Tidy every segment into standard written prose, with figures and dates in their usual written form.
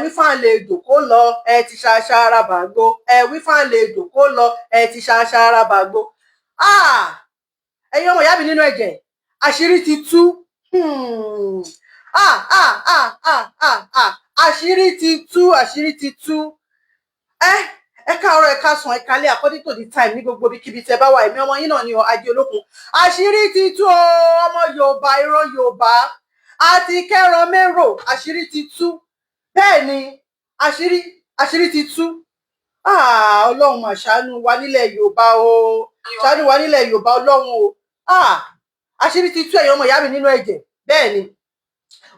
wí fàlejò kó lọ ti ṣàṣàrà bàgbó wí fàlejò kó lọ ti ṣàṣàrà bàgbó. ẹ̀yin ọmọ ìyá mi nínú ẹ̀jẹ̀, àṣírí ti tú. àṣírí ti tú, àṣírí ti tú. ẹ káàárọ̀, ẹ káàsán, ẹ kálẹ́, according to the time ní gbogbo ibikíbi tẹ́ bá wà. Èmi ọmọ yín náà ni Ajé Olókun. Àṣírí ti tú o, ọmọ Yorùbá, ìran Yorùbá àti kẹran mérò, àṣírí ti tú. Bẹ́ẹ̀ ni àṣírí ti tú. Ọlọ́run mà ṣàánú wa nílẹ̀ Yorùbá o, ṣàánú wa nílẹ̀ Yorùbá Ọlọ́run o. àṣírí ti tú ẹ̀yin ọmọ ìyá mi nínú ẹ̀jẹ̀. Bẹ́ẹ̀ ni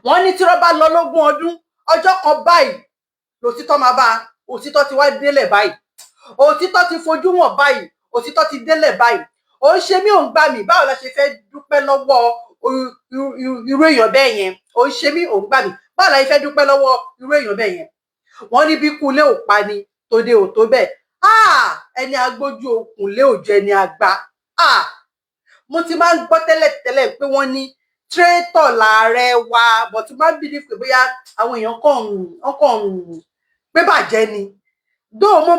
wọ́n ní tí wọ́n bá lọ lógún ọdún, ọjọ́ kan báyìí lòtítọ́ máa bá. Òtítọ́ ti wá délẹ̀ báyìí, òtítọ́ ti fojú wọn báyìí, òtítọ́ ti délẹ̀ báyìí. Ó ń ṣe mí, ò ń gbà mí, báwo la ṣe fẹ́ dúpẹ́ lọ́wọ́ irú èèyàn bẹ́ẹ̀ yẹn? Ó ń ṣe mí, ò ń gbà mí, báwo la ṣe fẹ́ dúpẹ́ lọ́wọ́ irú èèyàn bẹ́ẹ̀ yẹn? Wọ́n ní bí kúnlé ò pa ni tòde ò tó bẹ́ẹ̀. ẹni agbójú okùn lé òjò ẹni àgbà. mo ti máa ń gbọ́ tẹ́lẹ̀ pé wọ́n ní trétọ̀ làárẹ wa, but tí máa ń bìlí pé bóyá àwọn èèyàn kàn pé bàjẹ́ ni. mo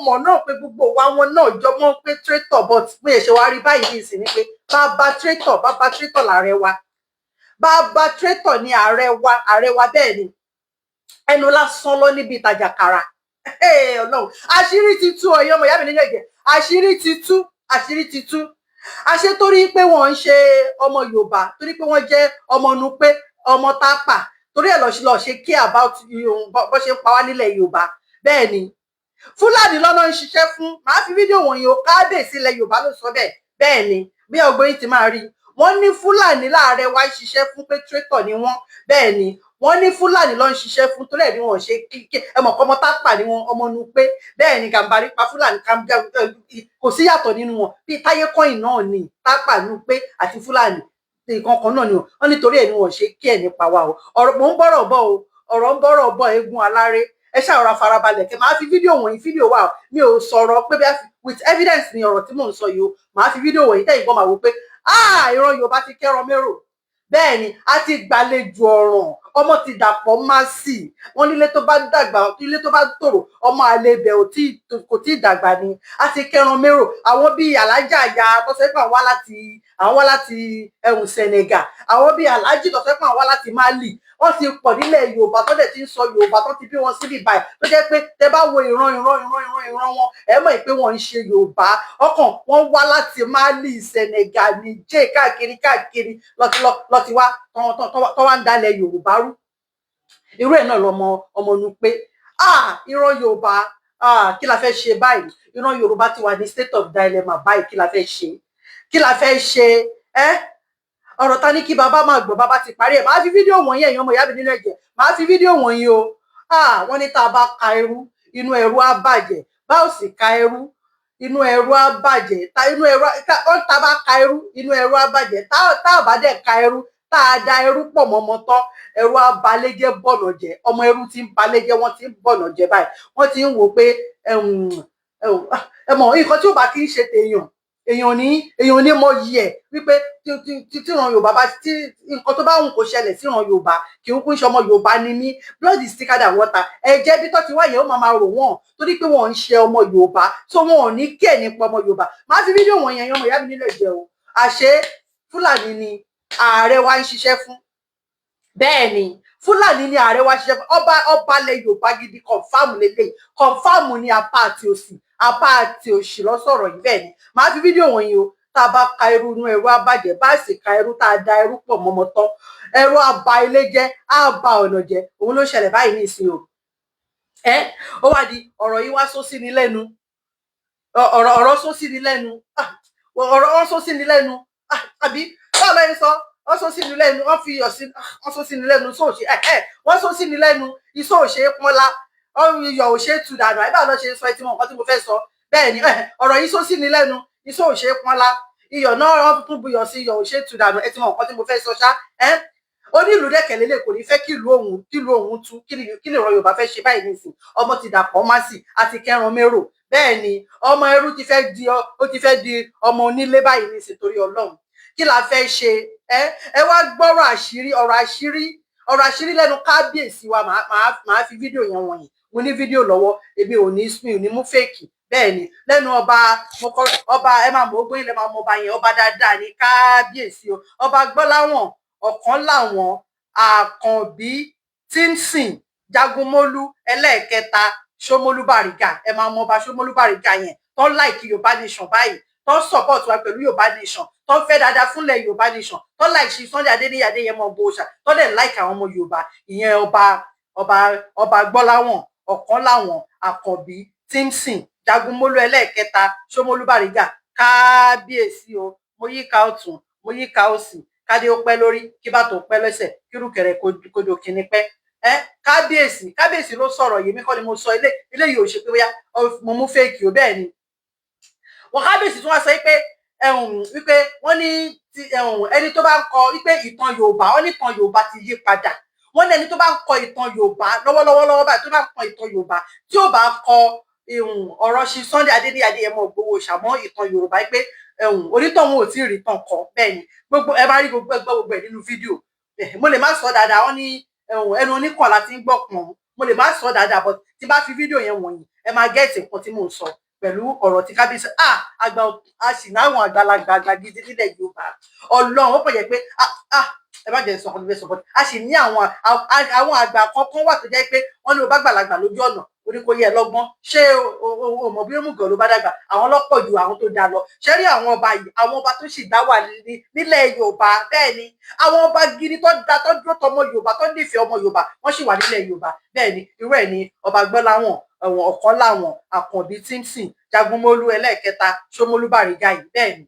mọ̀ náà pé gbogbo wa wọn náà jọ mọ́ pé trétọ̀, but pé ṣe wá rí báyìí ní ìsìn ni pé bàbá trétọ̀ làárẹ wa, bàbá trétọ̀ ni ààrẹ wa. Bẹ́ẹ̀ ni ẹnu lásán lọ níbi ìtajàkàrà. Ọlọ́run, àṣírí ti tú ọyọ ọmọ ìyá mi nínú ẹ̀jẹ̀, àṣírí ti tú, àṣírí ti tú. àṣé torí pé wọ́n ń ṣe ọmọ Yorùbá, torí pé wọ́n jẹ́ ọmọ Nupe, ọmọ Tápà, torí ẹ̀ lọ ṣe care about bó ṣe ń pa wá nílẹ̀ Yorùbá. Bẹ́ẹ̀ ni Fúlàní lọ́nà ń ṣiṣẹ́ fún. Màá fi fídíò wọ̀nyí o, kábíyèsí ilẹ̀ Yorùbá ló sọ bẹ́ẹ̀. Bẹ́ẹ̀ ni bí ọgbọ́n yìí ti máa rí, wọ́n ní Fúlàní láàrẹ wá ń ṣiṣẹ́ fún, pé trétọ̀ ni wọ́n. Bẹ́ẹ̀ ni wọ́n ní Fúlàní ló ń ṣiṣẹ́ fún, torí ẹ̀ ni wọ́n ṣe kíkẹ́ ẹmọ̀ ọmọ Tápà ni wọ́n, ọmọ Nupe. Bẹ́ẹ̀ ni Gàmbàrí pa Fúlàní, kò sí yàtọ̀ nínú wọn. Bí Táyé Kọ́yìn náà ni Tápà, Nupe àti Fúlàní nǹkan kan náà ni wọ́n, nítorí ẹ̀ ni wọ́n ṣe kí ẹ̀ nípa wa o. ọ̀rọ̀ mò ń bọ̀rọ̀ bọ̀ o, ọ̀rọ̀ ń bọ̀rọ̀ bọ̀ eégún aláré. Ẹ ṣàrọ̀ra farabalẹ̀ kẹ́ máa fi fídíò wọ̀nyí, fídíò wa mi ò sọ̀rọ̀ pé bí with evidence ni ọ̀rọ̀ tí mò ń sọ yìí o. Màá fi fídíò wọ̀nyí tẹ́yìn kan máa wò pé ìran Yorùbá ti kẹ́ran mérò. Bẹ́ẹ̀ ni a ti gbàlejò ọ̀ràn, ọmọ ti dàpọ̀ Mercy. Wọ́n nílé tó bá dàgbà, ilé tó bá tòrò, ọmọ àlebẹ̀ kò tí ì dàgbà ni. A ti kẹ́ran mérò. Àwọn bíi Alájà Àyà tó ṣe pé àwọn wá láti Senegal, àwọn bíi Aláàjì tó ṣe pé àwọn wá láti Mali. Wọ́n ti pọ̀ nílẹ̀ Yorùbá tó dẹ̀ ti ń sọ Yorùbá, tó ti bí wọn síbí báyìí, tó jẹ́ pé tẹ́ bá wo ìran wọn, ẹ mọ̀ pé wọ́n ń ṣe Yorùbá. Ọkàn wọn wá láti Mali, Senegal, Niger, káàkiri lọ ti wá tó wá ń dalẹ̀ Yorùbá rú. Irú ẹ̀ náà lọmọ Nupe. ìran Yorùbá, kí la fẹ́ ṣe báyìí? ìran Yorùbá ti wà ní state of dilemma báyìí. Kí la fẹ́ ṣe? Kí la fẹ́ ṣe? ọ̀rọ̀ ta ní kí bàbá máa gbọ́, bàbá ti parí ẹ̀. Màá fi fídíò wọ̀nyí ẹ̀yin ọmọ ìyá mi nínú ẹ̀jẹ̀, màá fi fídíò wọ̀nyí o. wọ́n ní tá a bá ka ẹrú, inú ẹrú á bàjẹ́. Bá ò sì ka ẹrú, inú ẹrú á bàjẹ́. tá a bá ka ẹrú, inú ẹrú á bàjẹ́. tá a bá dẹ̀ ka ẹrú, tá a da ẹrú pọ̀ mọ́mọ́ tán, ẹrú á balẹ̀ jẹ́, bọ̀nà jẹ́. Ọmọ ẹrú ti ń balẹ̀ jẹ́, wọ́n ti ń bọ̀nà jẹ́ báyìí. Wọ́n ti ń wò pé ẹ mọ̀ nǹkan tí ò bá kí ń ṣe tèèyàn, èèyàn ní mọ yìí ẹ, wípé tíran Yorùbá bá tí nǹkan tó bá wù kó ṣẹlẹ̀ síran Yorùbá, kì í kún ṣe ọmọ Yorùbá ni mí. Blood is thicker than water. Ẹ̀jẹ̀ bí tó ti wáyé ó máa rò wọ́n, torí pé wọ́n ń ṣe ọmọ Yorùbá, so wọn ò ní kí ẹ̀ nípa ọmọ Yorùbá. Máa fi fídíò wọ̀nyí ẹ̀yin ọmọ ìyá mi nílẹ̀ jẹ́ o. àṣé Fúlàní ni ààrẹ wa ń ṣiṣẹ́ fún. Bẹ́ẹ̀ ni Fúlàní ni ààrẹ wa ṣiṣẹ́ fún. ọba ilẹ̀ Yorùbá gidi, kọ̀ǹfàmù lélẹ̀, kọ̀ǹfàmù ni apá àti òsì, apá àti òsì lọ sọ̀rọ̀ yìí. Bẹ́ẹ̀ ni màá fi fídíò wọ̀nyí o. Tá a bá ka ẹrú, inú ẹrú á bàjẹ́. Bá sì ka ẹrú, tá a da ẹrú pọ̀ mọ́mọ́ tán, ẹrú á ba ilé jẹ́, á ba ọ̀nà jẹ́. Òun ló ṣẹlẹ̀ báyìí ní ìsìn o. ó wá di ọ̀rọ̀ yìí wá só sí ni lẹ́nu. ọ̀rọ̀ só sí ni lẹ́nu. ọ̀rọ̀ só sí ni lẹ́nu. àbí báwo lẹ́yìn sọ? wọ́n sọ sí ni lẹ́nu, wọ́n fi iyọ̀ sí, wọ́n sọ sí ni lẹ́nu, sóòṣe wọ́n sọ sí ni lẹ́nu, iṣó òṣè pọ́nlá, iyọ̀ òṣè tù dànù. àbí báwo lọ ṣe sọ? ẹ ti mọ nǹkan tí mo fẹ́ sọ. Bẹ́ẹ̀ ni ọ̀rọ̀ yìí sọ sí ni lẹ́nu, iṣó òṣè pọ́nlá, iyọ̀ náà wọ́n tún buyọ̀ sí, iyọ̀ òṣè tù dànù. ẹ ti mọ nǹkan tí mo fẹ́ sọ ṣá. onílù dẹ́kẹ̀lé lè kò ní fẹ́ kí ìlú òun tú. kí ni ìran Yorùbá fẹ́ ṣe báyìí nísìn? ọmọ ti dàpọ̀ Mercy àti kẹran mérò. Bẹ́ẹ̀ ni ọmọ ẹrú ti fẹ́ di ọmọ onílé báyìí nísìn, torí Ọlọ́run. Kí la fẹ́ ṣe? ẹ wá gbọ́rọ̀ àṣírí, ọ̀rọ̀ àṣírí, ọ̀rọ̀ àṣírí lẹ́nu kábíyèsí wa màá fi fídíò yẹn wọ̀nyí mo ní fídíò lọ́wọ́ èmi ò ní mú fèkì bẹ́ẹ̀ ni lẹ́nu ọba ẹ máa mọ ogbóyin lẹ máa mọ ọba yẹn ọba dáadáa ní kábíyèsí o ọba Gbọ́láhàn ọ̀kan làwọn Àkànbí Tímsìn Jagunmólú ẹlẹ́ẹ̀kẹta Ṣómólú Bàrígà ẹ máa mọ ọba Ṣómólú Bàrígà yẹn tó láìkí Yorùbá nation báyìí tó support wa pẹ̀lú Yorùbá nation tó fẹ́ dáadáa fúnlẹ̀ Yorùbá nation tó láìsí Sunday Adéníyì Adéyẹmọ Ògbóòṣà tó dẹ̀ láìkí àwọn ọmọ Yorùbá ìyẹn ọba Gbọ́láhàn ọ̀kan làwọn Àkànbí Tímsìn Jagunmólú ẹlẹ́ẹ̀kẹta Ṣómólú Bàrígà kábíyèsí o mo yíká ọ̀tún mo yíká òsì kádé ó pẹ́ lórí kí bàtò pẹ́ lẹ́sẹ̀ kírùkẹ̀rẹ̀ kodo kìíní pẹ́ kábíyèsí ló sọ̀rọ̀ yèmí kọ́ ni mo sọ eléyìí ò ṣe pé bóyá mo mú fèkì o bẹ́ẹ̀ ni wọn kábíyèsí tún wá sọ pé wípé wọ́n ní ẹni tó bá ń kọ wípé ìtàn Yorùbá wọ́n ní ìtàn Yorùbá ti yí padà wọ́n ní ẹni tó bá ń kọ ìtàn Yorùbá lọ́wọ́lọ́wọ́ báyìí tó bá ń kọ ìtàn Yorùbá tí ò bá kọ ọ̀rọ̀ sí Sunday Adéníyì Adéyẹmọ Ògbóòṣà mọ́ ìtàn Yorùbá pé onítọ̀hún ò tí ì rí tàn kọ bẹ́ẹ̀ ni gbogbo ẹ bá rí gbogbo ẹ̀ nínú fídíò mo lè má sọ dáadáa wọ́n ní ẹnu oníkàn láti ń gbọ́ pọ̀n mo lè má sọ dáadáa but tí bá fi fídíò yẹn wọ̀nyí ẹ máa gẹ́ẹ̀tì nǹkan tí mò ń sọ pẹ̀lú ọ̀rọ̀ tí kábíyèsí àgbà àṣìnáwọn àgbàlagbà àgbà gidi nílẹ̀ Yorùbá Ọlọ́run ó pọ̀ jẹ́ pé ẹ má jẹ́ sọ̀kan níbẹ̀ sọ̀kan a sì ní àwọn àgbà kankan wà tó jẹ́ pé wọ́n ní o bá gbàlagbà lójú ọ̀nà orí kò yẹ lọ́gbọ́n ṣé o mọ̀ bí òmùgọ̀ ló bá dàgbà àwọn lọ́pọ̀ ju àwọn tó dá lọ ṣé rí àwọn ọba yìí àwọn ọba tó sì dá wà nílẹ̀ Yorùbá bẹ́ẹ̀ ni àwọn ọba gidi tó dá tó dúró tọmọ Yorùbá tó nífẹ̀ẹ́ ọmọ Yorùbá wọ́n sì wà nílẹ̀ Yorùbá bẹ́ẹ̀ ni irú ẹ̀ ni ọba Gbọ́láhàn ọ̀kan làwọn Àkànbí Tímsìn Jagunmólú ẹlẹ́ẹ̀kẹta Ṣómólú Bàrígà yìí bẹ́ẹ̀ ni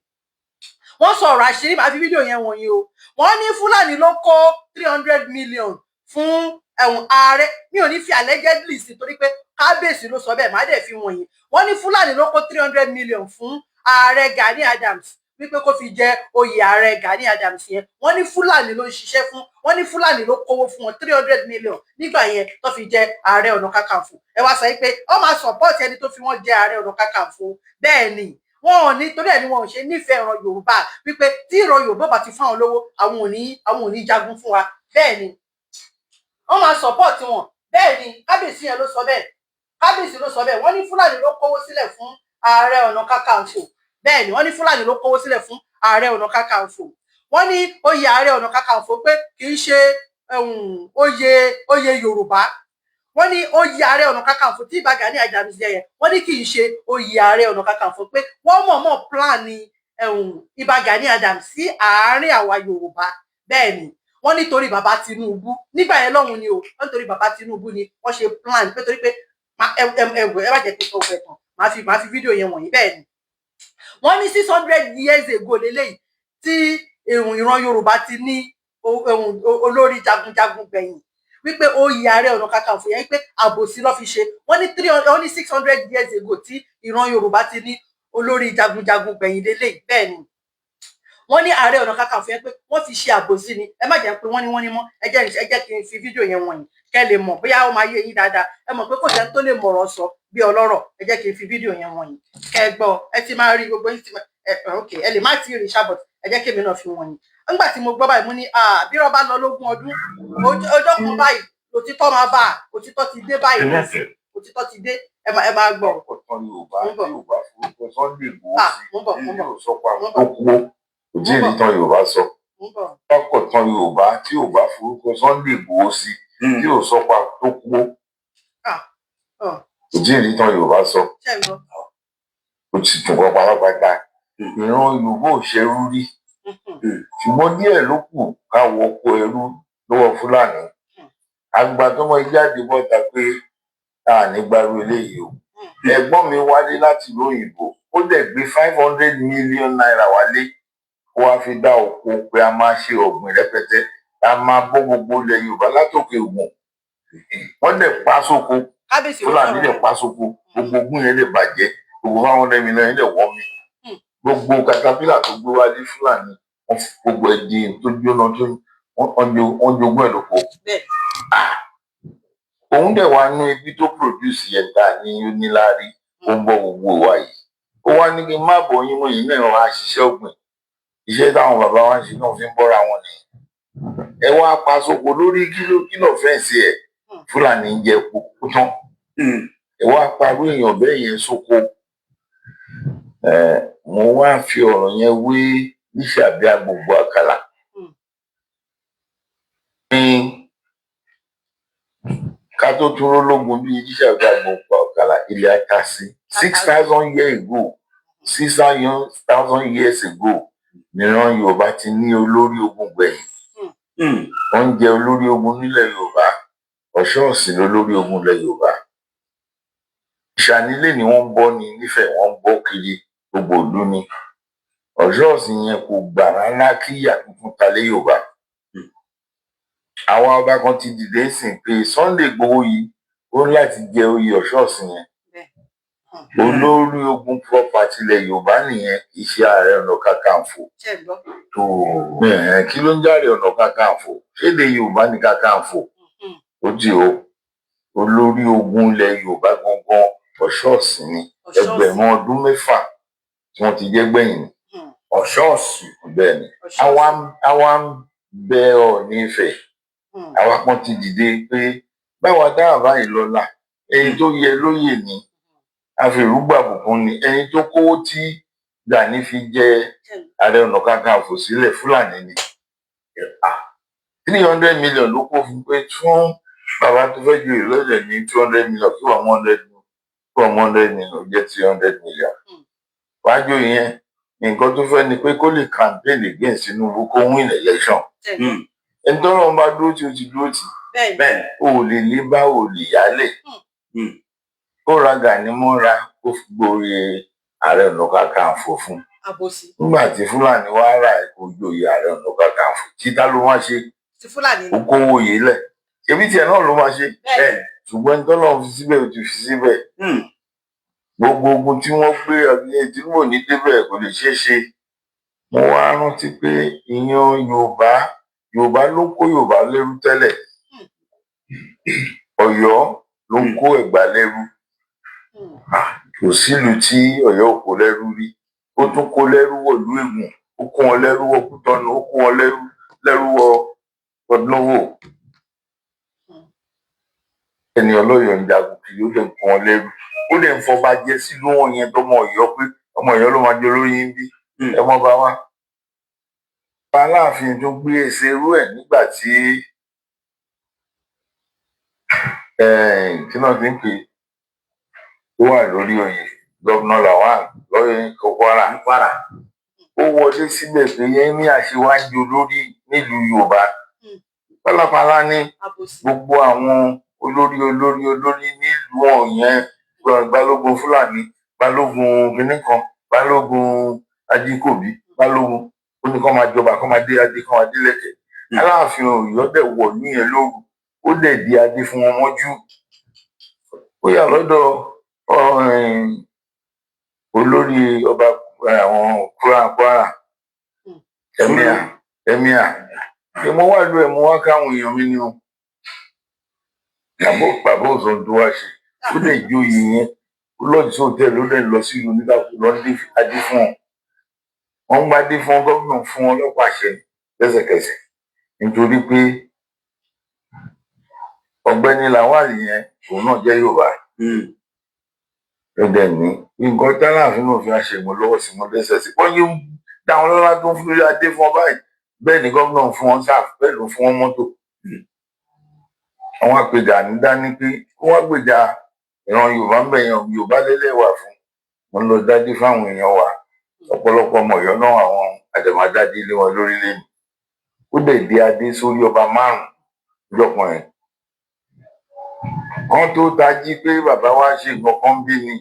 wọ́n sọ ọ̀rọ̀ àṣírí màá fi fídíò yẹn wọ̀nyí o wọ́n ní Fúlàní ló kó 300 million fún ààrẹ mi ò ní fi allegedly sí torí pé kábíyèsí ló sọ bẹ́ẹ̀ má dẹ̀ fi wọ̀nyí wọ́n ní Fúlàní ló kó 300 million fún ààrẹ Gani Adams wípé kó fi jẹ oyè ààrẹ Gani Adams yẹn wọ́n ní Fúlàní ló ń ṣiṣẹ́ fún wọ́n ní Fúlàní ló kówó fún wọn 300 million nígbà yẹn tó fi jẹ ààrẹ ọ̀nà kakanfò ẹ wá sọ pé ó máa support ẹni tó fi wọ́n jẹ ààrẹ ọ̀nà kakanfò bẹ́ẹ̀ ni wọn ò ní torí ẹ̀ ni wọn ò ṣe nífẹ̀ẹ́ ìran Yorùbá wípé tí ìran Yorùbá bá ti fáwọn lówó àwọn ò ní jagun fún wa bẹ́ẹ̀ ni wọ́n máa support wọn bẹ́ẹ̀ ni kábíyèsí yẹn ló sọ bẹ́ẹ̀ wọ́n ní Fúlàní ló kówó sílẹ̀ fún ààrẹ ọ̀nà kakanfò bẹ́ẹ̀ ni wọ́n ní Fúlàní ló kówó sílẹ̀ fún ààrẹ ọ̀nà kakanfò wọ́n ní oyè ààrẹ ọ̀nà kakanfò pé kì í ṣe oyè Yorùbá wọ́n ní oyè ààrẹ ọ̀nà kakanfò tí Ìbà Gani Adams jẹ yẹn wọ́n ní kì í ṣe oyè ààrẹ ọ̀nà kakanfò pé wọ́n mọ̀ọ́mọ̀ plan ni Ìbà Gani Adams sí àárín àwa Yorùbá bẹ́ẹ̀ ni wọ́n nítorí bàbá Tinubu nígbà yẹn lọ́hùn ni o wọ́n nítorí bàbá Tinubu ni wọ́n ṣe plan pé torí pé ẹ má jẹ́ pé tó fẹ́ tán màá fi fídíò yẹn wọ̀nyí bẹ́ẹ̀ ni wọ́n ní 600 years ago lélẹ́yìí tí ìran Yorùbá ti ní olórí jagunjagun gbẹ̀yìn wípé oyè ààrẹ ọ̀nà kakanfò yẹn pé àbòsí ló fi ṣe wọ́n ní 600 years ago tí ìran Yorùbá ti ní olórí jagunjagun gbẹ̀yìn lélẹ́yìí bẹ́ẹ̀ ni wọ́n ní ààrẹ ọ̀nà kakanfò yẹn pé wọ́n fi ṣe àbòsí ni ẹ má jẹ́ pé wọ́n ní mọ́ ẹ jẹ́ kí n fi fídíò yẹn wọ̀nyí kẹ́ lè mọ̀ bóyá ó máa yé yín dáadáa ẹ mọ̀ pé kò sẹ́ni tó lè mọ̀rọ̀ sọ bí ọlọ́rọ̀ ẹ jẹ́ kí n fi fídíò yẹn wọ̀nyí kẹ́ gbọ́ ẹ ti máa rí gbogbo yín ẹ lè má ti rí ṣàbọ̀t ẹ jẹ́ kí èmi náà fi wọ̀nyí nígbà tí mo gbọ́ báyìí mo ní bí rọ́bà lọ lógún ọdún ọjọ́ kan báyìí òtítọ́ máa bá òtítọ́ ti dé báyìí òtítọ́ ti dé ẹ máa gbọ́. ọ̀tọ̀ Yorùbá forúkọ Sunday Igboho sí yóò sọ pa tó kú ojú ìrìntàn Yorùbá sọ ọkọ̀tàn Yorùbá tí ò bá forúkọ Sunday Igboho sí yóò sọ pa tó kú ojú ìrìntàn Yorùbá sọ ó ti tún kọ́ pátápátá ìran Yorùbá ò ṣerú rí ṣùgbọ́n díẹ̀ ló kù káwọ oko ẹrú lọ́wọ́ Fúlàní àgbà tó mọ jáde bọ́ta pé nígbàrú eléyìí o ẹ̀gbọ́n mi wálé láti ìlú òyìnbó ó dẹ̀ gbé 500 million naira wálé ó wá fi dá oko pé a máa ṣe ọ̀gbìn rẹpẹtẹ a máa bọ́ gbogbo ilẹ̀ Yorùbá látòkè Ògùn wọ́n dẹ̀ pa sóko Fúlàní dẹ̀ pa sóko gbogbo ogún yẹn lè bàjẹ́ gbogbo 500 million yẹn lè wọ́ mi gbogbo katapila tó gbé wálé Fúlàní wọ́n fi gbogbo ẹ̀dì tó jóná tó wọ́n jogún ẹ̀ lóko òun dẹ̀ wá ní ibi tó produce yẹn ta ní oníláárí ó ń bọ́ gbogbo wa yìí ó wá ní kí n má bọ̀ yín mọ́ yìí náà wá ṣiṣẹ́ ọ̀gbìn iṣẹ́ táwọn bàbá wa ń ṣe náà fi ń bọ́ra wọn nìyẹn ẹ wá pa sóko lórí kílò fẹ́ǹsì ẹ̀ Fúlàní ń jẹ kó tán ẹ wá parú èèyàn bẹ́ẹ̀ yẹn sóko mo wá fi ọ̀rọ̀ yẹn wé Lísàbí Agbogbo Àkàlà ní ká tó tún rólógun bíi Lísàbí Agbogbo Àkàlà ilẹ̀ ata sí 6,000 years ago 6,000 years ago níran Yorùbá ti ní olórí ogun gbẹ̀yìn wọ́n ń jẹ olórí ogun nílẹ̀ Yorùbá Ọ̀ṣọ́ọ̀sì lolórí ogun ilẹ̀ Yorùbá ìṣànílé ni wọ́n ń bọ́ ní Nífẹ̀ẹ́ wọ́n ń bọ́ kiri gbogbo ìlú ni Ọ̀ṣọ́ọ̀sì yẹn kò gbà rárá kí ìyà tuntun ta lé Yorùbá àwọn ọba kan ti dìde sìn pé Sunday Igboho yìí ó láti jẹ oyè Ọ̀ṣọ́ọ̀sì yẹn olórí ogun property ilẹ̀ Yorùbá nìyẹn kì í ṣe Ààrẹ Ọ̀nà Kakanfò tó kí ló ń jàre Ọ̀nà Kakanfò ṣéde Yorùbá ní Kakanfò ó di o olórí ogun ilẹ̀ Yorùbá gangan Ọ̀ṣọ́ọ̀sì ni ẹgbẹ̀rún ọdún mẹ́fà tí wọ́n ti jẹ́ gbẹ̀yìn Ọ̀ṣọ́ọ̀sì bẹ́ẹ̀ ni àwa ń bẹ Ọọ̀ni Ifẹ̀ àwa kan ti dìde pé báwa dáhà báyìí lọ́la ẹni tó yẹ lóyè ni àfẹrúgbàbùkún ni ẹni tó kówó tí Gani fi jẹ Ààrẹ Ọ̀nà Kakanfò sílẹ̀ Fúlàní ni 300 million ló kó fún pé fún bàbá tó fẹ́ ju ìlọ́jẹ̀ ní 200 million kí wọ́n 100 million jẹ́ 300 million wájú yẹn nǹkan tó fẹ́ ni pé kó lè campaign against Tinubu kó win election ẹni tó rọ̀ bá dúró tí o ti dúró tì bẹ́ẹ̀ o ò lè lé bá o lè yálẹ̀ kó ra Gani mọ́ra kó fi gborí Ààrẹ Ọ̀nà Kakanfò fún nígbà tí Fúlàní wá rà ẹ̀ kó joyè Ààrẹ Ọ̀nà Kakanfò títà ló wá ṣe ó kówó yìí lẹ̀ ṣebí tiẹ̀ náà ló máa ṣe ṣùgbọ́n ẹni tó lọ́ọ́ fi síbẹ̀ ó ti fi síbẹ̀ gbogbo ogun tí wọ́n gbé ọdún tí wọ́n ní débẹ̀ kò lè ṣeé ṣe mo wá rántí pé ìyan Yorùbá ló kó Yorùbá lẹ́rú tẹ́lẹ̀ Ọ̀yọ́ ló ń kó Ẹ̀gbá lẹ́rú kò sílùú tí Ọ̀yọ́ ò kó lẹ́rú rí ó tún kó lẹ́rú wọ̀lú Ègùn ó kó wọn lẹ́rú wọ Kútọ́nù ó kó wọn lẹ́rú wọ Ọdúnwò ẹni ọlọ́yọ̀ ń jagun kiri ó lè kó wọn lẹ́rú ó lè ń fọba jẹ sílùú wọn yẹn tọmọ Ọ̀yọ́ pé ọmọ Ọ̀yọ́ ló máa jẹ olórí ń bí ẹ mọ bá wá. Aláàfin tó gbé ẹsẹ̀ irú ẹ̀ nígbà tí kí náà ti ń pè ó wà lórí oyè gọ́vnà Lawan lọ́yẹ̀ Kwara ó wọlé síbẹ̀ pé yẹn ní aṣíwájú olórí nílùú Yorùbá pálapàla ní gbogbo àwọn olórí nílùú ọ̀yẹn balógun Fúlàní balógun kìnnìkan balógun Ajíkòbí balógun ó ní kó máa jọba kó máa dé adé kó máa dé lẹ́kẹ̀ Aláàfin Ọ̀yọ́ dẹ̀ wọ̀ ní yẹn lóru ó dẹ̀ di adé fún wọn mọ́jú ó yà lọ́dọ̀ olórí ọba àwọn Kwara ẹ̀míà mo wá lu ẹ̀ mo wá káwọn èèyàn mi ni o bàbá òsàn tó wá ṣe ó lè jó yìí yẹn ó lọ́ọ̀dì sóòtẹ́ẹ̀lì ó lè lọ sí ìlú nígbà tó lọ dé adé fún wọn wọ́n ń gbadé fún gómìnà fún wọn lọ́pàá àṣẹ lẹ́sẹ̀kẹsẹ̀ nítorí pé ọ̀gbẹ́ni Lawal yẹn òun náà jẹ́ Yorùbá ẹ̀dẹ̀ ní nǹkan tálàfin náà fi àṣẹmọ lọ́wọ́ sí wọn lẹ́sẹ̀ sí wọ́n yóò dáwọn lọ́lá tó ń fún adé fún ọ báyìí bẹ́ẹ̀ ni gómìnà fún wọn sáà bẹ́ẹ̀ ló fún wọn mọ́tò àwọn àpèjà ní dání pé kó wọ́n gbèjà ìran Yorùbá ń bẹ̀yàn Yorùbá lélẹ́wà fún wọn lọ dádé fáwọn èèyàn wa ọ̀pọ̀lọpọ̀ ọmọ Ọ̀yọ́ náà àwọn àdèmàdádé lé wọn lórílẹ̀ ó dẹ̀ dé adé sórí ọba 5 lọ́pọ̀ yẹn kan tó tají pé bàbá wa ṣe nǹkan kan bí ni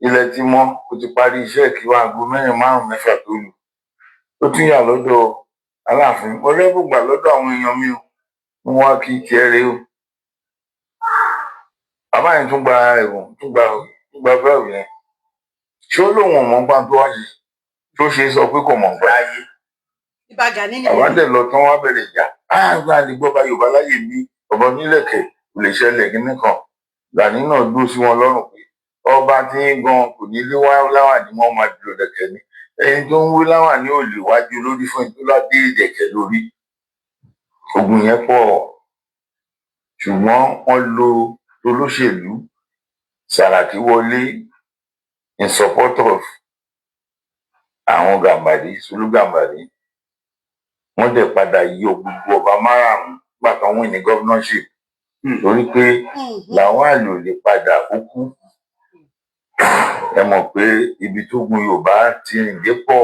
ilẹ̀ ti mọ́ ó ti parí iṣẹ́ kí wọ́n aago 4, 5, 6 tó lù ó tún yà lọ́dọ̀ Aláàfin mo lẹ́bùgbà lọ́dọ̀ àwọn èèyàn mi o mo wá kí kẹrẹ o bàbá yẹn tún gba ẹ̀wọ̀n tún gba bẹ́ẹ̀rù yẹn ṣé ó lóun ọmọ gbà tó wáyé tó ṣe sọ pé kò mọ̀ gbà ayé bàbá dẹ̀ lọ tán wá bẹ̀rẹ̀ ìjà àgbà lè gbọ́ bá Yorùbá láyè ní ọ̀bọ nílẹ̀kẹ̀ kò lè ṣẹlẹ̀ kíní kan Gani náà dúró sí wọn lọ́rùn pé ọba tí ń gan kò ní lé wá láwàní wọn máa dúró dẹ̀kẹ̀ ni ẹni tó ń wí láwàní ò lè wájú lórí fún ẹni tó ládé ìdẹ̀kẹ̀ lórí ogun yẹn pọ̀ ṣùgbọ́n wọ́n lo olóṣèlú Sàràkí wọlé in support of àwọn Gàmbàrí Sùlú Gàmbàrí wọ́n dẹ̀ padà yọ gbogbo ọba márààrún nígbà tó wìn ní governorship torí pé Lawal ò lè padà ó kú ẹ mọ̀ pé ibi tó gun Yorùbá ti rìn dé pọ̀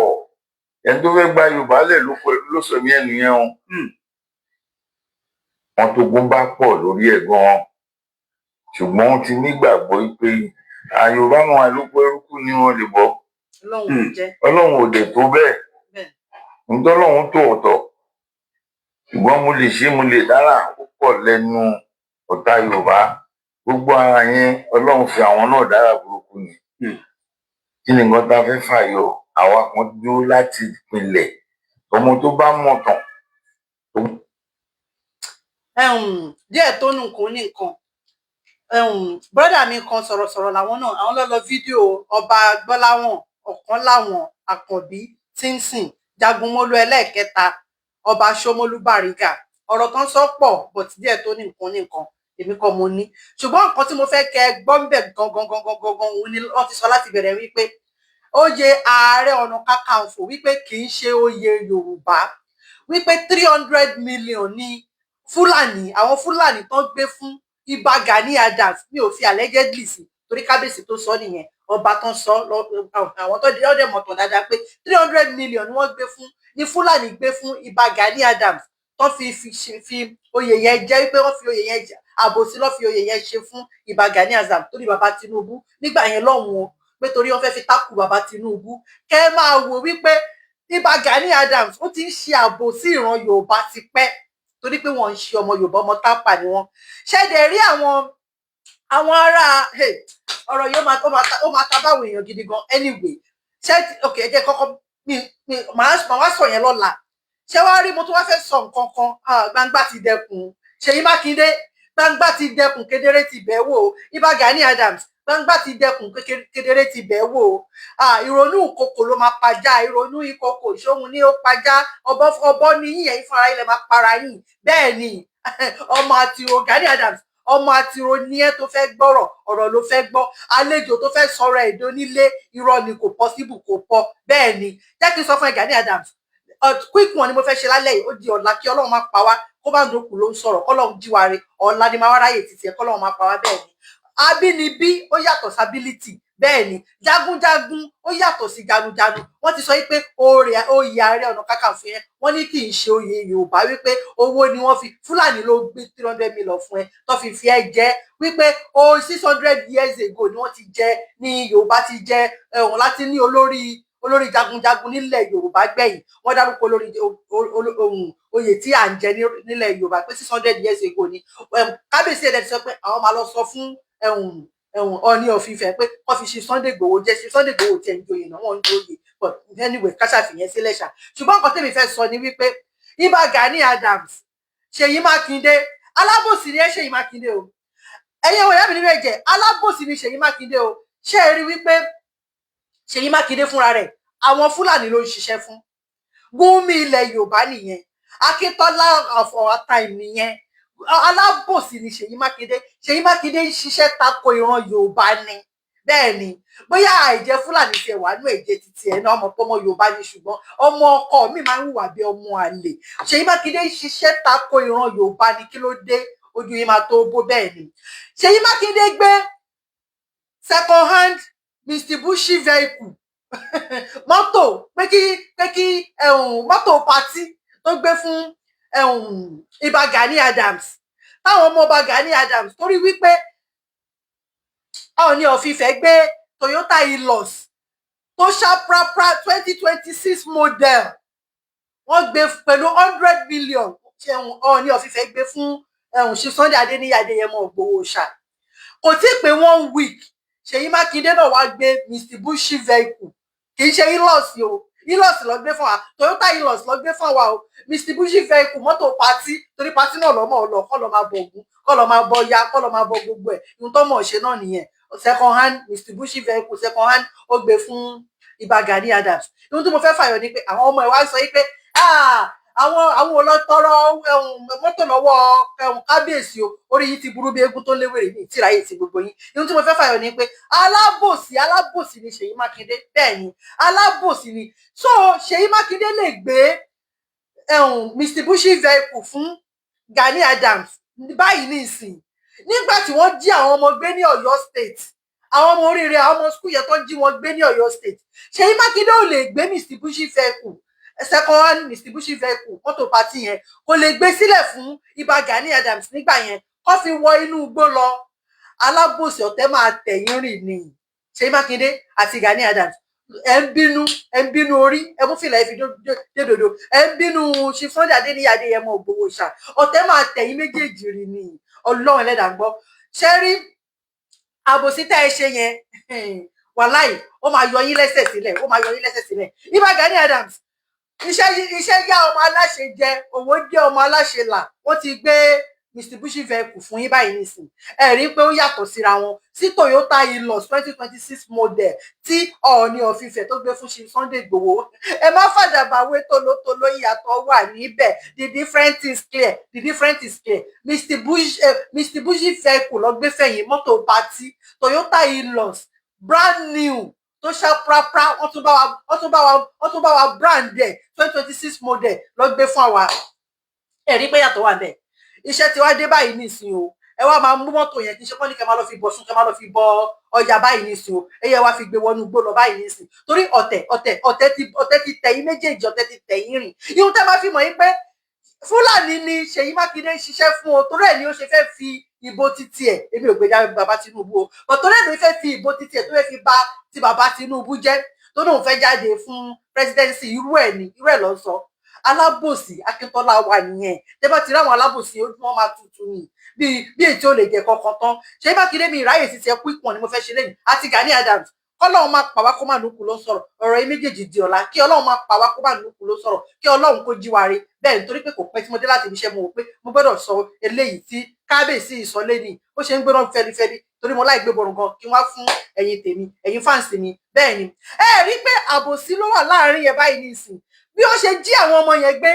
ẹni tó fẹ́ gba Yorùbá lẹ̀ ló sọ ní ẹnu yẹn o wọn tó gún bá pọ̀ lórí ẹ̀ gan-an ṣùgbọ́n wọ́n ti nígbàgbọ́ pé Yorùbá wọn àlòkù ẹrúkú ni wọ́n lè bọ́ Ọlọ́run ò dẹ̀ tó bẹ́ẹ̀ ntọ́lọ́run tó ọ̀tọ̀ ṣùgbọ́n mo lè ṣe mo lè dára púpọ̀ lẹ́nu ọ̀tá Yorùbá gbogbo ara yẹn Ọlọ́run fi àwọn náà dára burúkú ni kí ni nǹkan tá a fẹ́ fàyọ àwa kan dúró láti pinlẹ̀ ọmọ tó bá mọ̀ tán. díẹ̀ tó nǹkan ní nǹkan brọ́dà mi kan sọ̀rọ̀sọ̀rọ̀ làwọn náà àwọn lọ́ọ́ lọ fídíò ọba Gbọ́láhàn Ọ̀kánláwọn Àkànbí Tínsìn Jagunmólú ẹlẹ́ẹ̀kẹta ọba Ṣómólú Bàrígà ọ̀rọ̀ kan sọ pọ̀ but díẹ̀ tó ní nǹkan èmi kọ́ mo ní ṣùgbọ́n nǹkan tí mo fẹ́ kẹ́ gbọ́ ń bẹ̀ gangan òun ni wọ́n ti sọ láti bẹ̀rẹ̀ wípé oyè Ààrẹ Ọ̀nà Kakanfò wípé kì í ṣe oyè Yorùbá wípé 300 million ní Fúlàní àwọn Fúlàní tán gbé fún Ìbà Gani Adams mi ò fi allegedly sí torí kábíyèsí tó sọ nìyẹn ọba tán sọ àwọn tó dé mọ̀tàn dáadáa pé 300 million ni wọ́n gbé fún ní Fúlàní gbé fún Ìbà Gani Adams tán fi oyè yẹn jẹ́ wípé wọ́n fi oyè yẹn àbòsí lọ́ fi oyè yẹn ṣe fún Ìbà Gani Adams torí bàbá Tinubu nígbà yẹn lọ́hùn-ún pé torí wọ́n fẹ́ fi tákù bàbá Tinubu kẹ́ máa wò wípé Ìbà Gani Adams ó ti ń ṣe àbòsí ìran Yorùbá ti pẹ́ torí pé wọ́n ń ṣe ọmọ Yorùbá ọmọ tápà ni wọ́n ṣẹ̀dẹ̀ rí àwọn ará ọ̀rọ̀ yìí ó máa ta báwọn èèyàn gidi gan anyway ṣé ok ẹ jẹ́ kọ́kọ́ màá wá sọ yẹn lọ́la ṣé wàá rí mo tún wá fẹ́ sọ nǹkan kan gbangba ti dẹkùn Ṣèyí Mákindé gbangba ti dẹkùn kedere ti bẹ̀ wò Ìbà Gani Adams gbangba ti dẹkùn kedere ti bẹ̀ wò ìrònú ìkòkò ló máa pajá ìrònú ìkòkò ìṣòhun ni ó pajá ọbọ ní yíyẹn ìfara ilẹ̀ máa para yín bẹ́ẹ̀ ni ọmọ àtìrò Gani Adams ọmọ àtìrò ní ẹ tó fẹ́ gbọ́rọ̀ ọ̀rọ̀ ló fẹ́ gbọ́ àlejò tó fẹ́ sọ̀rọ̀ ẹ̀dọ́ nílé irọ́ ni kò possible kò pọ̀ bẹ́ẹ̀ ni jẹ́ kí n sọ fún ẹ Gani Adams quick one ni mo fẹ́ ṣe lálẹ́ yìí ó di ọ̀la kí Ọlọ́run máa pa wá kó bá ń dókun ló ń sọ̀rọ̀ kọ́lọ́run jíwáre ọ̀la ni máa wá ráyè títí ẹ kọ́lọ́run máa pa wá bẹ́ẹ̀ ni abínibí ó yàtọ̀ sí ability bẹ́ẹ̀ ni jagunjagun ó yàtọ̀ sí janujanu wọ́n ti sọ wípé oyè Ààrẹ Ọ̀nà Kakanfò yẹn wọ́n ní kì í ṣe oyè Yorùbá wípé owó ni wọ́n fi Fúlàní ló gbé 300 million fún ẹ tó fi ẹ jẹ wípé 600 years ago ni wọ́n ti jẹ ní Yorùbá ti jẹ láti ní olórí jagunjagun nílẹ̀ Yorùbá gbẹ̀yìn wọ́n dárúkọ olórí oyè tí à ń jẹ nílẹ̀ Yorùbá pé 600 years ago ni kábíyèsí ẹ̀dẹ̀ ti sọ pé àwọn máa lọ sọ fún Ọọ̀ni of Ifẹ̀ pé wọ́n fi ṣe Sunday Igboho jẹ́ ṣe Sunday Igboho tiẹ̀ ń joyè náà wọ́n ń joyè but anyway káṣàfihàn sílẹ̀ ṣá ṣùgbọ́n nǹkan tèmi fẹ́ sọ ni wípé Ìbà Gani Adams Ṣèyí Mákindé alábòsí ni Ṣèyí Mákindé o ẹ̀yin ọmọ ìyá mi nínú ẹ̀jẹ̀ alábòsí ni Ṣèyí Mákindé o ṣé ẹ rí wípé Ṣèyí Mákindé fúnra rẹ̀ àwọn Fúlàní ló ń ṣiṣẹ́ fún Gúnmi ilẹ̀ Yorùbá nìyẹn Akíntọ́lá of our time nìyẹn alábòsí ni Ṣèyí Mákindé ń ṣiṣẹ́ tako ìran Yorùbá ni bẹ́ẹ̀ ni bóyá àìjẹ́ Fúlàní tiẹ̀ wà nú ẹ̀jẹ̀ títí ẹ̀ náà ọmọ pọ́mọ Yorùbá ni ṣùgbọ́n ọmọ ọkọ mi máa ń hùwà bí ọmọ àlè Ṣèyí Mákindé ń ṣiṣẹ́ tako ìran Yorùbá ni kí ló dé ojú yìí máa tó bó bẹ́ẹ̀ ni Ṣèyí Mákindé gbé second hand Mitsubishi vehicle mọ́tò pé kí mọ́tò pàtí tó gbé fún Ìbà Gani Adams táwọn ọmọ Ìbà Gani Adams torí wípé Ọọ̀ni of Ifẹ̀ gbé Toyota Hilux tó ṣàprápra 2026 model wọ́n gbé pẹ̀lú 100 million Ọọ̀ni of Ifẹ̀ gbé fún ṣe Sunday Adéníyì Adéyẹmọ Ìgbòho ṣá kò tí ì pé 1 week Ṣèyí Mákindé náà wá gbé Mitsubishi vehicle kì í ṣe Hilux o Hilux ló gbé fún wa Toyota Hilux ló gbé fún wa o Mitsubishi vehicle mọ́tò pátí torí pátí náà lọ́mọ ọ̀lọ́ kọ́ lọ́ máa bọ̀ ògún kọ́ lọ́ máa bọ̀ ya kọ́ lọ́ máa bọ̀ gbogbo ẹ̀ ohun tó mọ̀ ṣe náà nìyẹn second hand Mitsubishi vehicle second hand ó gbé fún Ìbà Gani Adams ohun tí mo fẹ́ fàyọ ni pé àwọn ọmọ ẹ̀ wá sọ pé àwọn olótọrọ mọ́tò lọ́wọ́ kábíyèsí o orí yìí ti burú bí eégún tó léwèrè ní ìtìráyè ti gbogbo yín ohun tí mo fẹ́ fàyọ ni pé alábòsí ni Ṣèyí Mákindé bẹ́ẹ̀ ni alábòsí ni so Ṣèyí Mákindé lè gbé Mitsubishi vehicle fún Gani Adams báyìí ní ìsìn nígbà tí wọ́n jí àwọn ọmọ gbé ní Ọ̀yọ́ state àwọn ọmọ oríire àwọn ọmọ skul yẹn tó jí wọn gbé ní Ọ̀yọ́ state Ṣèyí Mákindé ò lè gbé Mitsubishi vehicle second hand Mitsubishi vehicle mọ́tò pàtì yẹn kò lè gbé sílẹ̀ fún Ìbà Gani Adams nígbà yẹn kó fi wọ inú igbó lọ alábòsí ọ̀tẹ̀ máa tẹ̀yìn rìn ni Ṣèyí Mákindé àti Gani Adams ẹ ń bínú orí ẹ mú fìlà ẹ fi dédòdò ẹ ń bínú ṣe Sunday Adéníyì Adéyẹmọ Ògbówó ṣá ọ̀tẹ̀ máa tẹ̀yìn méjèèjì rìn ni Ọlọ́run Ẹlẹ́dàá gbọ́ ṣe rí àbòsí tá ẹ ṣe yẹn wàláì ó máa yọ yín lẹ́sẹ̀ sílẹ̀ ó máa yọ yín lẹ́sẹ̀ sílẹ̀ Ìbà Gani Adams iṣẹ́ yá ọmọ aláṣẹ jẹ òwò jẹ́ ọmọ aláṣẹ là wọ́n ti gbé Mitsubishi vehicle fún yín báyìí nísìn ẹ rí pé ó yàtọ̀ síra wọn sí Toyota Hilux 2026 model tí Ọọ̀ni of Ifẹ̀ tó gbé fún ṣe Sunday Igboho ẹ má fàdàbàwé tolótoló ìyàtọ̀ wà níbẹ̀ the difference is clear Mitsubishi vehicle ló gbé fẹ̀yìn mọ́tò pátí Toyota Hilux brand new tó ṣá prapra wọ́n tún bá wa brand ẹ̀ 2026 model ló gbé fún àwa ẹ rí pé yàtọ̀ wà bẹ́ẹ̀ iṣẹ́ tí wá dé báyìí nísìn o ẹ wá máa mú mọ́tò yẹn kí n ṣe kọ́ ní kẹ́ máa lọ fi bọ̀ sún kẹ́ máa lọ fi bọ ọjà báyìí nísìn o ẹyẹ wá fi gbé wọnú igbó lọ báyìí nísìn torí ọ̀tẹ̀ ti tẹ̀yìn méjèèjì ọ̀tẹ̀ ti tẹ̀yìn rìn ihun tẹ́ máa fi mọ̀ yín pé Fúlàní ni Ṣèyí Mákindé ń ṣiṣẹ́ fún o torí ẹ̀ ni ó ṣe fẹ́ fi ìbò títí ẹ̀ èmi ò gbèjà bàbá Tinubu o but torí ẹ̀ ló fẹ́ fi ìbò títí ẹ̀ tó fẹ́ fi bà ti bàbá Tinubu jẹ́ tó lóun fẹ́ jáde fún presidency irú ẹ̀ ló ń sọ alábòsí Akíntọ́lá wà nìyẹn tẹ́ bá ti rí àwọn alábòsí ojú wọn máa tutù ni bí èyí tí ó lè jẹ kankan tán Ṣèyí Mákindé mi ìráyè ti tiẹ̀ quick one ni mo fẹ́ ṣe lẹ́yìn àti Gani Adams kọ́lọ́run máa pa wá kó má nùkú ló sọ̀rọ̀ ọ̀rọ̀ yìí méjèèjì di ọ̀la kí Ọlọ́run máa pa wá kó má nùkú ló sọ̀rọ̀ kí Ọlọ́run kó jí wa re bẹ́ẹ̀ nítorí pé kò pẹ́ tí mo dé láti ibi iṣẹ́ mo wò pé mo gbọ́dọ̀ sọ eléyìí tí kábíyèsí ìsọlé ni ó ṣe ń gbéná fẹ́lifẹ́li torí mo láì gbé borun gan kí wọ́n fún ẹ̀yin tèmi ẹ̀yin fáǹsì mi bẹ́ẹ̀ ni ẹ rí pé àbòsí ló wà láàrin yẹn báyìí nísìn bí ó ṣe jí àwọn ọmọ yẹn gbé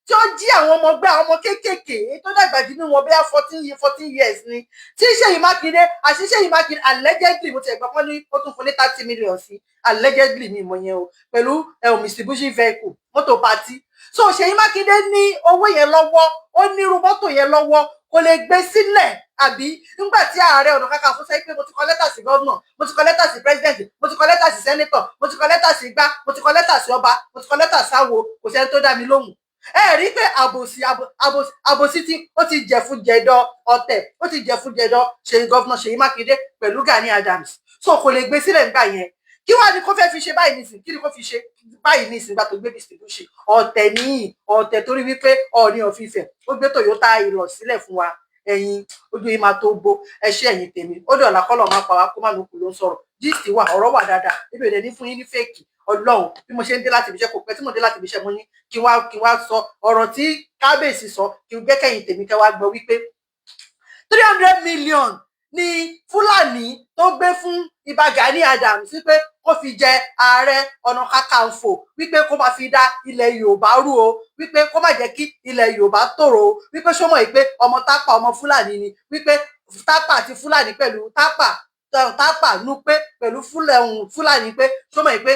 tí ó jí àwọn ọmọ gbé àwọn ọmọ kéékèèké tó dàgbà jù nínú wọn bóyá 14 years ni tí Ṣèyí Mákindé àti Ṣèyí Mákindé allegedly mo ti ẹ̀gbọ́n pọ́n ní ó tún fún ní 30 million sí allegedly mi ìmọ̀ yẹn o pẹ̀lú Mitsubishi vehicle mọ́tò pátí so Ṣèyí Mákindé ní owó yẹn lọ́wọ́ ó nírú mọ́tò yẹn lọ́wọ́ kò lè gbé sílẹ̀ àbí nígbà tí Ààrẹ Ọ̀nà Kakanfò sọ pé mo ti kọ lẹ́tà sí gọ́vnà mo ti kọ lẹ́tà sí president mo ti kọ lẹ́tà sí senator mo ti kọ lẹ́tà sí igbá mo ti kọ lẹ́tà sí ọba mo ti kọ lẹ́tà sáwo kò sẹ́ni tó dá mi lóhùn ẹ rí pé àbòsí tí ó ti jẹ fún jẹdọ ọ̀tẹ̀ ó ti jẹ fún jẹdọ ṣe gọ́vnà Ṣèyí Mákindé pẹ̀lú Gani Adams so kò lè gbé sílẹ̀ nígbà yẹn kí wàá ní kó fẹ́ fi ṣe báyìí nísìn kí ni kó fi ṣe báyìí nísìn gbà tó gbé Mitsubishi ọ̀tẹ̀ níyì ọ̀tẹ̀ torí wípé Ọọ̀ni of Ifẹ̀ ó gbé Toyota Hilux sílẹ̀ fún wa ẹ̀yin ojú yìí máa tó gbó ẹ ṣé ẹ̀yin tèmi ó dé ọ̀la kọ́lọ̀ máa pa wá kó má lókù ló ń sọ̀rọ̀ gist wà ọ̀rọ̀ wà dáadáa ibi èdè ní fún yín ní fèkì Ọlọ́run bí mo ṣe ń dé láti ibi iṣẹ́ kò pẹ́ tí mo dé láti ibi iṣẹ́ mo ní kí wá sọ ọ̀rọ̀ tí kábíyèsí sọ kí n gbẹ́kẹ̀yìn tèmi kẹ́ wá gbọ́ wípé 300 million ni Fúlàní tó gbé fún Ìbà Gani Adams wípé kó fi jẹ Ààrẹ Ọ̀nà Kakanfò wípé kó máa fi dá ilẹ̀ Yorùbá rú o wípé kó má jẹ́ kí ilẹ̀ Yorùbá tòrò o wípé ṣó mọ̀ pé ọmọ tápà ọmọ Fúlàní ni wípé tápà àti Fúlàní pẹ̀lú tápà nú pé pẹ̀lú Fúlàní pé ṣó mọ̀ pé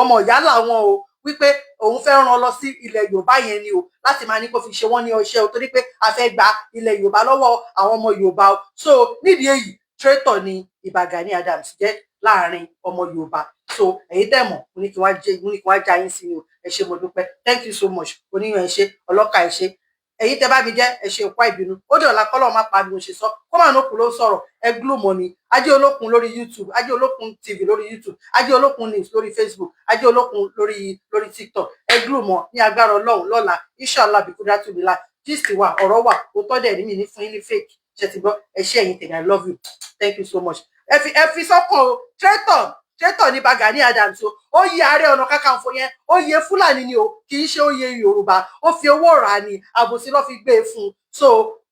ọmọ ìyá làwọn o wípé òun fẹ́ rán lọ sí ilẹ̀ Yorùbá yẹn ni o láti máa ní kó fi ṣe wọ́n ní ọṣẹ́ o torí pé a fẹ́ gba ilẹ̀ Yorùbá lọ́wọ́ àwọn ọmọ Yorùbá o so nídìí èyí traitor ni Ìbà Gani Adams jẹ́ láàrin ọmọ Yorùbá so èyí tẹ́ mọ̀ mo ní kí wọ́n já yín sí ni o ẹ ṣé mo dúpẹ́ thank you so much oníyan ẹ ṣé ọlọ́kà ẹ ṣé èyí tẹ́ bá mi jẹ́ ẹ ṣé òkú ìbínú ó dé ọ̀la kọ́lọ́ máa pa bí mo ṣe sọ kó máa nókun ló sọ̀rọ̀ ẹ glú mọ́ ni Ajé Olókun lórí YouTube Ajé Olókun TV lórí YouTube Ajé Olókun News lórí Facebook Ajé Olókun lórí TikTok ẹ glú mọ́ ní agbára Ọlọ́run lọ́la inshallah bikuda tubila gist wà ọ̀rọ̀ wà òótọ́ dẹ̀ ní mi ní fún yín ní fake ṣe ti gbọ́ ẹ ṣé ẹ̀yin tèmi I love you thank you so much ẹ fi sọ́kàn o traitor ní Ìbà Gani Adams o ó yẹ Ààrẹ Ọ̀nà Kakanfò yẹn ó yẹ Fúlàní ni o kì í ṣe ó yẹ Yorùbá ó fi owó rà ní àbòsí ló fi gbé e fún so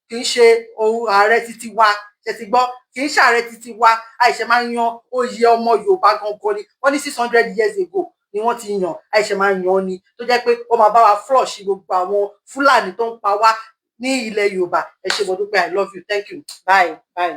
kì í ṣe ohun ààrẹ títí wá ṣe ti gbọ́ kì í ṣààrẹ títí wá àìṣe máa ń yan oyè ọmọ Yorùbá gangan ni wọ́n ní 600 years ago ni wọ́n ti yàn àìṣe máa yàn ni tó jẹ́ pé wọ́n máa bá wa flush gbogbo àwọn Fúlàní tó ń pa wá ní ilẹ̀ Yorùbá. Ẹ ṣé mo dúpẹ́, I love you, thank you, bye bye.